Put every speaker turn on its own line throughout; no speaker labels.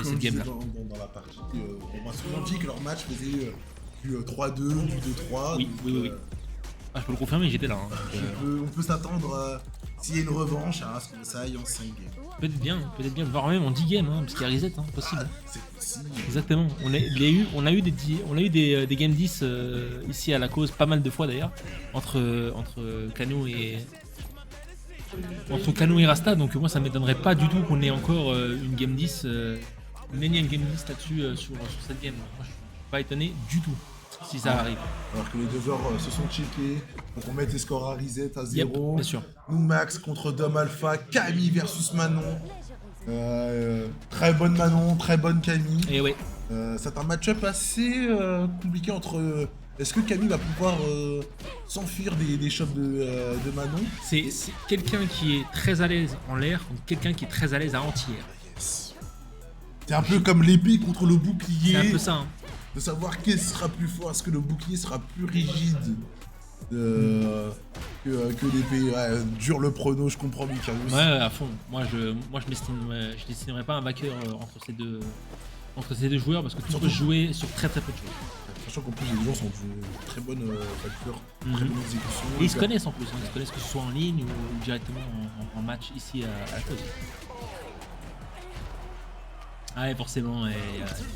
Comme
cette
je disais
game-là.
dans la partie, on m'a souvent dit que leur match faisait du 3-2, du 2-3.
Oui,
Donc,
oui, oui, oui. Ah, je peux le confirmer, j'étais là. Hein.
on peut s'attendre, s'il y a une revanche, à ce que ça aille en 5 games.
Peut-être bien, voire même en 10 games, hein, parce qu'il y a reset, hein, possible.
C'est possible.
Exactement. On a eu des game 10 ici à la cause, pas mal de fois d'ailleurs, entre Kano et Rasta, donc moi ça m'étonnerait pas du tout qu'on ait encore une game 10, une énième game 10 là-dessus sur cette game. Moi je suis pas étonné du tout si ça arrive.
Alors que les deux joueurs se sont checkés. Donc on met tes scores à reset à 0.
bien sûr.
Nous Max contre Dom Alpha, Camille versus Manon. Très bonne Manon, très bonne Camille.
Et ouais.
C'est un match-up assez compliqué entre. Est-ce que Camille va pouvoir s'enfuir des shots de Manon?
C'est quelqu'un qui est très à l'aise en l'air, ou quelqu'un qui est très à l'aise à entière.
Yes. C'est un peu comme l'épée contre le bouclier.
C'est un peu ça. Hein.
De savoir qui sera plus fort. Est-ce que le bouclier sera plus rigide que l'épée? Ouais, dur le prono, je comprends Mikaus.
Ouais, à fond. Moi je destinerais pas un vainqueur entre ces deux joueurs parce que tout peut se jouer sur très peu de choses.
Sachant qu'en plus les gens sont de très bonnes facteurs, très bonne exécution.
Et ils se connaissent en plus, hein. Ils se connaissent que ce soit en ligne ou directement en match ici à la cause. Ah ouais, forcément, et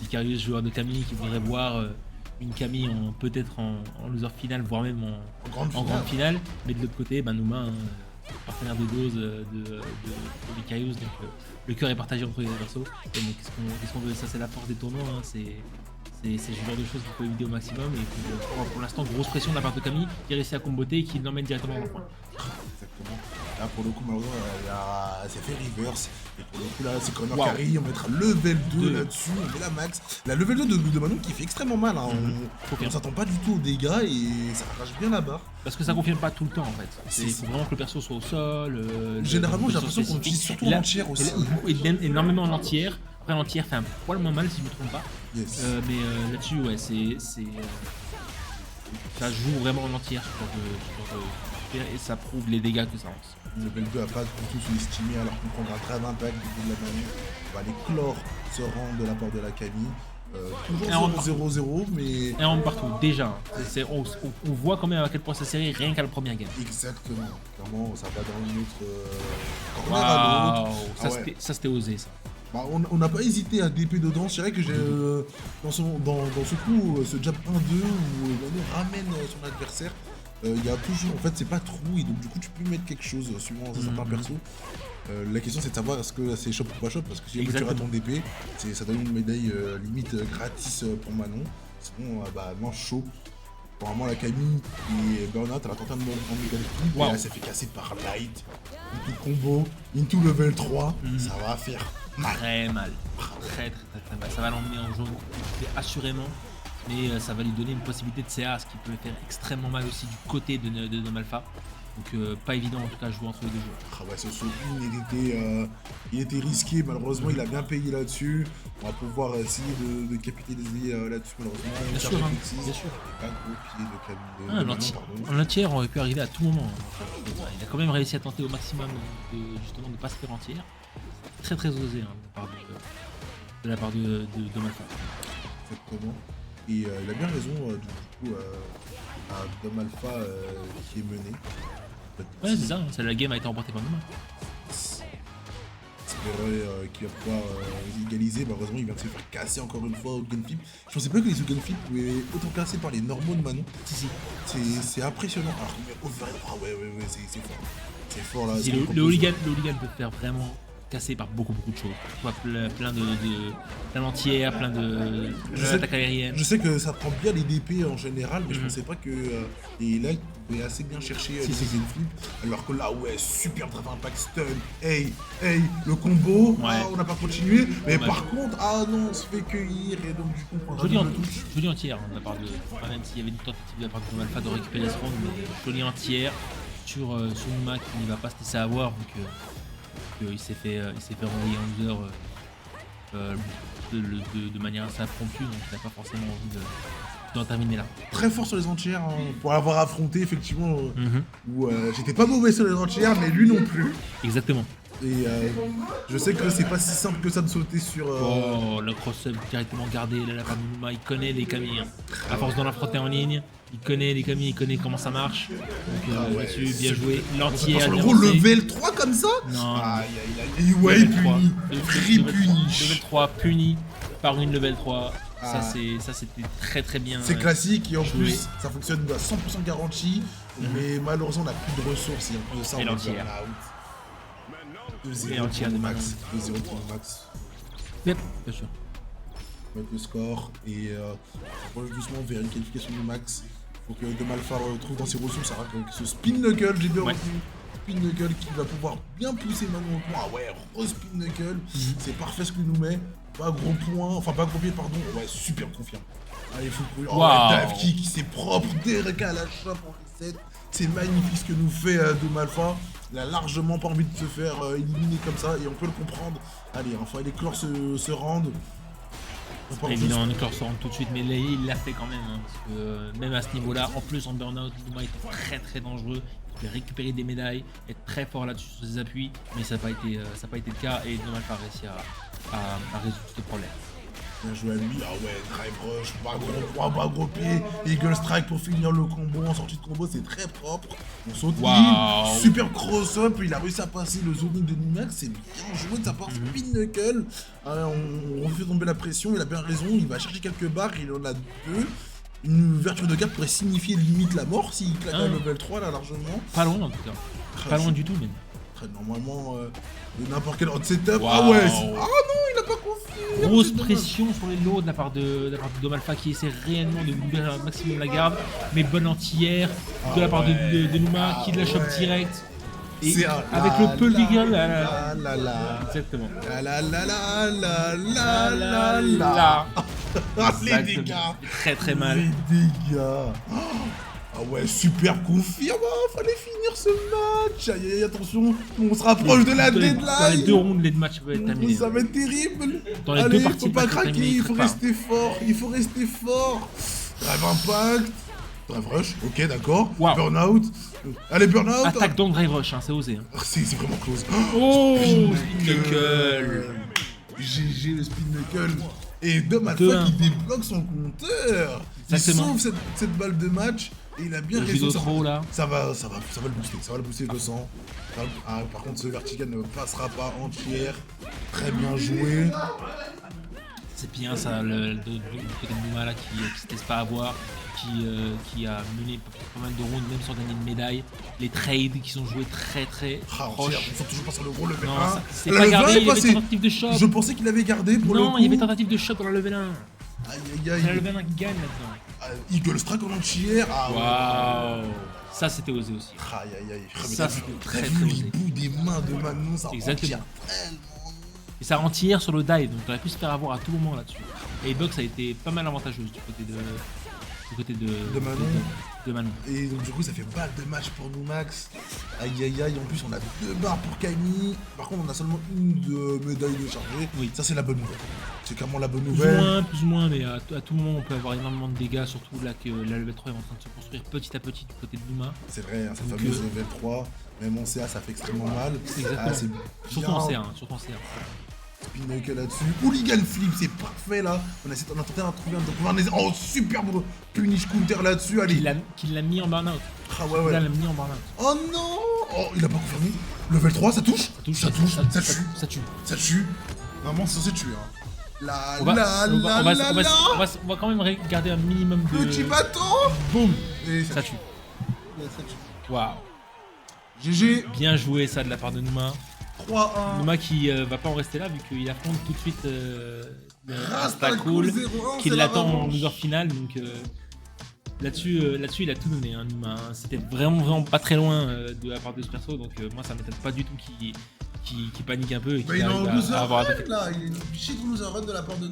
Vicarius, joueur de Camille, qui voudrait voir une Camille peut-être en loser final, voire même en grande finale. Mais de l'autre côté, Nouma, hein, partenaire de dose de Vicarius, donc le cœur est partagé entre les deux persos. Et bon, qu'est-ce qu'on veut? Ça, c'est la force des tournois, hein. C'est ce genre de choses qu'il faut éviter au maximum. Et puis, pour l'instant, grosse pression de la part de Camille, qui réussit à comboter et qui l'emmène directement dans le point.
Exactement. Là, pour le coup, malheureusement, c'est fait reverse. Et pour le coup, là, c'est Connor Carry. On mettra level 2 là-dessus. On met la max. La level 2 de Manon qui fait extrêmement mal. Hein. On s'attend pas du tout aux dégâts et ça arrache bien la barre.
Parce que ça confirme pas tout le temps en fait. Il faut vraiment que le perso soit au sol.
Généralement, j'ai l'impression qu'on utilise surtout l'entière aussi.
Énormément l'entière. Après, l'entière fait un poil moins mal si je me trompe pas.
Yes.
Mais là-dessus, ouais, ça joue vraiment en entière et ça prouve les dégâts que ça lance.
Le level 2 a pas du tout sous-estimé alors qu'on prendra très d'impact du coup de la Manon. On va aller clore ce rang de la part de la Camille. Toujours 0-0, mais.
Un round partout, déjà. On voit quand même à quel point c'est serré rien qu'à la première game.
Exactement. Clairement, ça va dans une autre corner à l'autre.
Ça c'était osé ça.
Bah, on n'a pas hésité à DP dedans. C'est vrai que j'ai dans ce coup, ce jab 1-2 où Manon ramène son adversaire. Il y a toujours, en fait, c'est pas trou et donc du coup tu peux mettre quelque chose suivant un certain perso. La question c'est de savoir est-ce que c'est shop ou pas shop parce que si tu rates ton DP, ça donne une médaille limite gratis pour Manon. Sinon, non chaud. Apparemment la Camille et Burnout elle a tenté de monter en Megal Flip et elle s'est fait casser par Light. Into combo, into level 3, ça va faire mal.
Très mal. Très mal. Ça va l'emmener en jaune assurément. Mais ça va lui donner une possibilité de CA, ce qui peut faire extrêmement mal aussi du côté de Dom Alpha. Donc pas évident en tout cas à jouer entre les deux joueurs.
Ah ouais, ce saut il était risqué, malheureusement il a bien payé là-dessus. On va pouvoir essayer de capitaliser là-dessus malheureusement.
Bien sûr, bien sûr.
Pas gros pied de Camille.
En entière aurait pu arriver à tout moment. Il a quand même réussi à tenter au maximum justement de ne pas se faire entière. Très osé hein, de la part de Dom Alpha.
Exactement. Et il a bien raison du coup à Dom Alpha qui est mené.
Ouais c'est ça, la game a été remportée par nous.
J'espérais qu'il va pouvoir égaliser, malheureusement il vient de se faire casser encore une fois au gunflip. Je pensais pas que les gunflip pouvaient autant casser par les normaux de Manon.
Si.
C'est impressionnant. Alors ouais, c'est fort. C'est fort là.
Si, le hooligan peut faire vraiment casser par beaucoup de choses. Plein d'entières, plein d'attaques aériennes.
Je sais que ça prend bien les DP en général, mais je pensais pas que et là il pouvait assez bien chercher les gunflips. Alors que là ouais, super drive impact stun, hey, le combo, on n'a pas continué, mais par contre, non, on se fait cueillir et donc du coup on prendra
jolie entière de la part de. Même s'il y avait une tentative de la part de Dom Alpha de récupérer ce round, mais jolie entière sur Numa qui ne va pas se laisser avoir vu que il s'est fait renvoyer en loser de manière assez impromptue, donc il n'a pas forcément envie d'en terminer là.
Très fort sur les entières, pour avoir affronté effectivement, où j'étais pas mauvais sur les entières, mais lui non plus.
Exactement.
Et je sais que c'est pas si simple que ça de sauter sur...
Oh, le cross-up directement gardé de la part de Numa, il connaît les Camille. Hein. À force d'en affronter en ligne, il connaît les Camille, il connaît comment ça marche. Donc là-dessus, bien joué. L'entier
Sur le gros level 3 comme ça.
Non.
Aïe aïe aïe. Ouais, puni. Très puni.
Level 3 puni par une level 3. Ça c'était très bien.
C'est classique et en
joué.
plus ça fonctionne à 100% garanti. Mais malheureusement on n'a plus de ressources et en plus de ça on
Et
va
l'entier.
burn out. 2-0
Et entier
pour
de
Max. 2-0 pour Max.
Yep, bien sûr.
Mettre le score et on va doucement vers une qualification de Max. Faut que De Malfa retrouve dans ses ressources avec ce spin knuckle, j'ai bien retenu. Spin knuckle qui va pouvoir bien pousser Manon au point. Ah ouais, re-spin knuckle, c'est parfait ce qu'il nous met. Pas gros point, enfin pas gros pied pardon. Ouais, super confiant. Allez, faut que... Oh, dive kick, c'est propre, décalage à pour reset. C'est magnifique ce que nous fait De Malfa. Il a largement pas envie de se faire éliminer comme ça et on peut le comprendre. Allez, enfin les clores se rendent.
C'est pas évident, les clores se rendent tout de suite, mais là, il l'a fait quand même. Hein, parce que même à ce niveau-là, en plus en burn-out, Numa était très dangereux. Il pouvait récupérer des médailles, être très fort là-dessus sur ses appuis, mais ça n'a pas été le cas et De Malfa a réussi à résoudre ce problème.
Bien joué à lui, ah ouais, drive rush, pas gros poids, pas gros pied, Eagle Strike pour finir le combo, en sortie de combo c'est très propre, on saute in, super cross-up, il a réussi à passer le zoning de Numax, c'est bien joué de sa part, spin knuckle, on fait tomber la pression, il a bien raison, il va chercher quelques barres, il en a deux, une ouverture de gap pourrait signifier limite la mort s'il claque à level 3 là largement.
Pas loin en tout cas, pas loin du tout même.
Normalement, n'importe quel autre setup, ah ouais, ah non, il a pas confié.
Grosse pression sur les lots de la part de De Malfa qui essaie réellement de libérer un maximum la garde, mais bonne entière de la part de Numa qui la chope direct. Et avec le peu legal, exactement.
Les dégâts.
Très mal.
Les dégâts. Ah ouais, super confirme, fallait finir ce match. Aïe aïe, attention, on se rapproche de la deadline.
Dans les deux rounds, les matchs vont être terminés.
Ça va être terrible.
Dans les deux parties,
faut pas craquer, il faut rester fort, Drive impact, drive rush, ok d'accord.
Wow.
Burnout, allez burnout.
Attaque dans drive rush, hein, c'est osé. Hein.
C'est vraiment close.
Oh, spin knuckle.
GG le spin knuckle. Et De Malfa qui débloque son compteur. Il sauve cette balle de match. Et il a bien réussi. Ça va le booster, je le sens. Par contre, ce vertical ne passera pas entière. Très bien joué.
C'est bien ça, le côté de Numa là qui se laisse pas avoir, qui a mené pas mal de rounds même sans gagner de médaille. Les trades qui sont joués très proches.
Ils sont toujours pas sur le gros level 1.
Non, c'est pas gardé, il y avait tentative de shop.
Je pensais qu'il avait gardé pour le coup.
Non, il y avait tentative de shop dans la level 1.
Aïe aïe aïe.
C'est la level 1 qui gagne maintenant.
Eagle Strike en entière.
Waouh. Ça c'était osé aussi.
Aïe aïe aïe.
Ça c'était très osé.
Le bout des mains de Manon, ça
exactement. Et ça rend hier sur le dive, donc on aurait pu se faire avoir à tout moment là-dessus. Et Box a été pas mal avantageuse du côté de Manon.
Et donc du coup ça fait balle de match pour nous Max. Aïe aïe aïe, en plus on a 2 barres pour Camille. Par contre on a seulement une médaille de chargée. Oui, ça c'est la bonne nouvelle. C'est clairement la bonne nouvelle.
Plus ou moins, mais à tout moment on peut avoir énormément de dégâts, surtout là que la level 3 est en train de se construire petit à petit du côté de Numa.
C'est vrai, hein, cette fameuse level 3, même en CA ça fait extrêmement mal.
Exactement. Surtout en CA.
Spin knuckle là-dessus. Hooligan flip, c'est parfait là. On a tenté d'en trouver un. Oh, superbe punish counter là-dessus. Allez.
Qu'il l'a mis en burn-out.
Ah ouais. Il
l'a mis en burn-out.
Oh non. Oh, il a pas confirmé. Level 3, ça touche. Ça tue. Vraiment, c'est censé tuer. Hein.
On va quand même regarder un minimum de.
Petit bâton.
Boum.
Et
ça tue. Waouh.
GG.
Bien joué ça de la part de Numa.
3-1.
Numa qui va pas en rester là vu qu'il affronte tout de suite Rastakul qui l'attend en loser final, donc là-dessus il a tout donné hein, Numa. C'était vraiment pas très loin de la part de ce perso, donc moi ça m'étonne pas du tout qu'il panique un peu et qu'il arrive à avoir attaqué.
Là, il est obligé de loser run de la part de Numa.